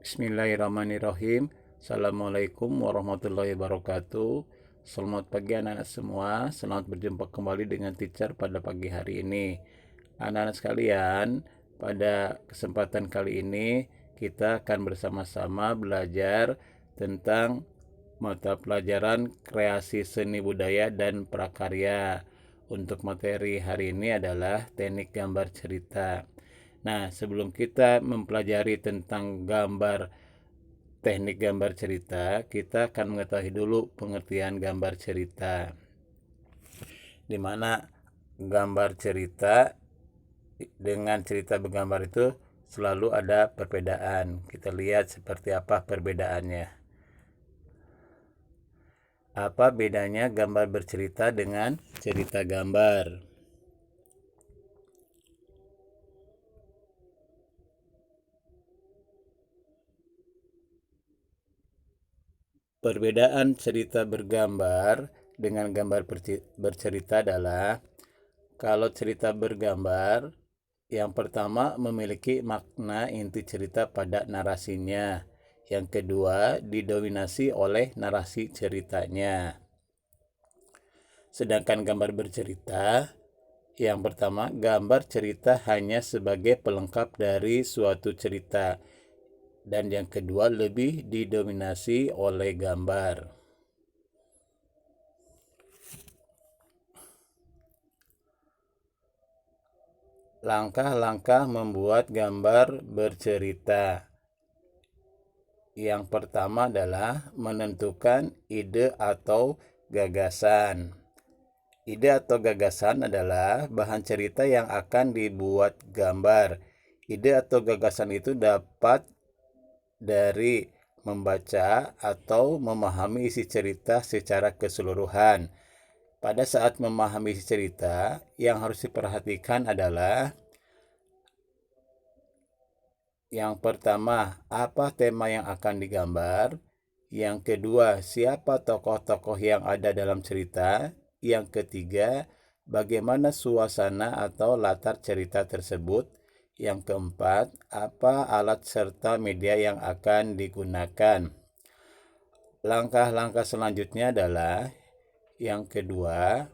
Bismillahirrahmanirrahim. Assalamualaikum warahmatullahi wabarakatuh. Selamat pagi anak-anak semua. Selamat berjumpa kembali dengan teacher pada pagi hari ini. Anak-anak sekalian, pada kesempatan kali ini kita akan bersama-sama belajar tentang mata pelajaran kreasi seni budaya dan prakarya. Untuk materi hari ini adalah teknik gambar cerita. Nah, sebelum kita mempelajari tentang teknik gambar cerita, kita akan mengetahui dulu pengertian gambar cerita. Di mana gambar cerita dengan cerita bergambar itu selalu ada perbedaan. Kita lihat seperti apa perbedaannya. Apa bedanya gambar bercerita dengan cerita gambar? Perbedaan cerita bergambar dengan gambar bercerita adalah kalau cerita bergambar, yang pertama memiliki makna inti cerita pada narasinya. Yang kedua didominasi oleh narasi ceritanya. Sedangkan gambar bercerita, yang pertama gambar cerita hanya sebagai pelengkap dari suatu cerita. Dan yang kedua lebih didominasi oleh gambar. Langkah-langkah membuat gambar bercerita. Yang pertama adalah menentukan ide atau gagasan. Ide atau gagasan adalah bahan cerita yang akan dibuat gambar. Ide atau gagasan itu dapat dari membaca atau memahami isi cerita secara keseluruhan. Pada saat memahami isi cerita, yang harus diperhatikan adalah yang pertama, apa tema yang akan digambar? Yang kedua, siapa tokoh-tokoh yang ada dalam cerita? Yang ketiga, bagaimana suasana atau latar cerita tersebut? Yang keempat, apa alat serta media yang akan digunakan? Langkah-langkah selanjutnya adalah yang kedua,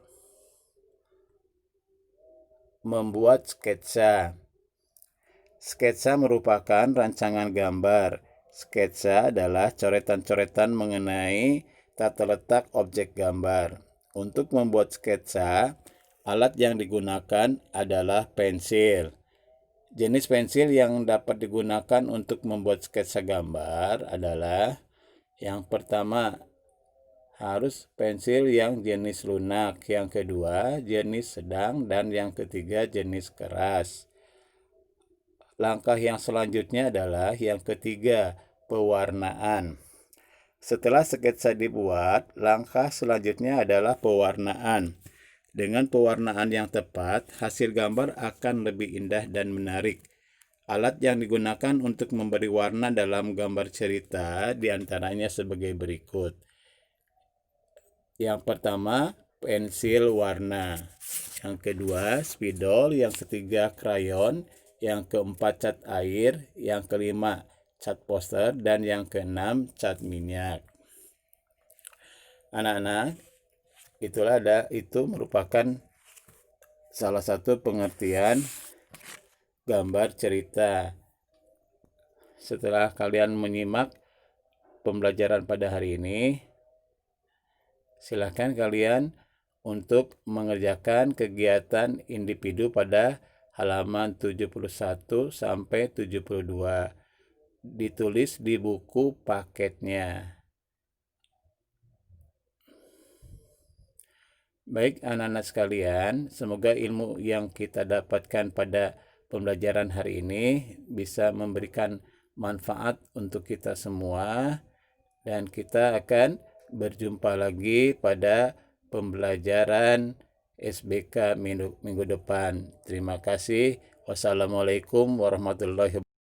membuat sketsa. Sketsa merupakan rancangan gambar. Sketsa adalah coretan-coretan mengenai tata letak objek gambar. Untuk membuat sketsa, alat yang digunakan adalah pensil. Jenis pensil yang dapat digunakan untuk membuat sketsa gambar adalah yang pertama, harus pensil yang jenis lunak, yang kedua jenis sedang, dan yang ketiga jenis keras. Langkah yang selanjutnya adalah yang ketiga, pewarnaan. Setelah sketsa dibuat, langkah selanjutnya adalah pewarnaan. Dengan pewarnaan yang tepat, hasil gambar akan lebih indah dan menarik. Alat yang digunakan untuk memberi warna dalam gambar cerita diantaranya sebagai berikut. Yang pertama, pensil warna. Yang kedua, spidol. Yang ketiga, krayon. Yang keempat, cat air. Yang kelima, cat poster. Dan yang keenam, cat minyak. Anak-anak, itu merupakan salah satu pengertian gambar cerita. Setelah kalian menyimak pembelajaran pada hari ini, silakan kalian untuk mengerjakan kegiatan individu pada halaman 71 sampai 72. Ditulis di buku paketnya. Baik anak-anak sekalian, semoga ilmu yang kita dapatkan pada pembelajaran hari ini bisa memberikan manfaat untuk kita semua, dan kita akan berjumpa lagi pada pembelajaran SBK minggu depan. Terima kasih. Wassalamualaikum warahmatullahi wabarakatuh.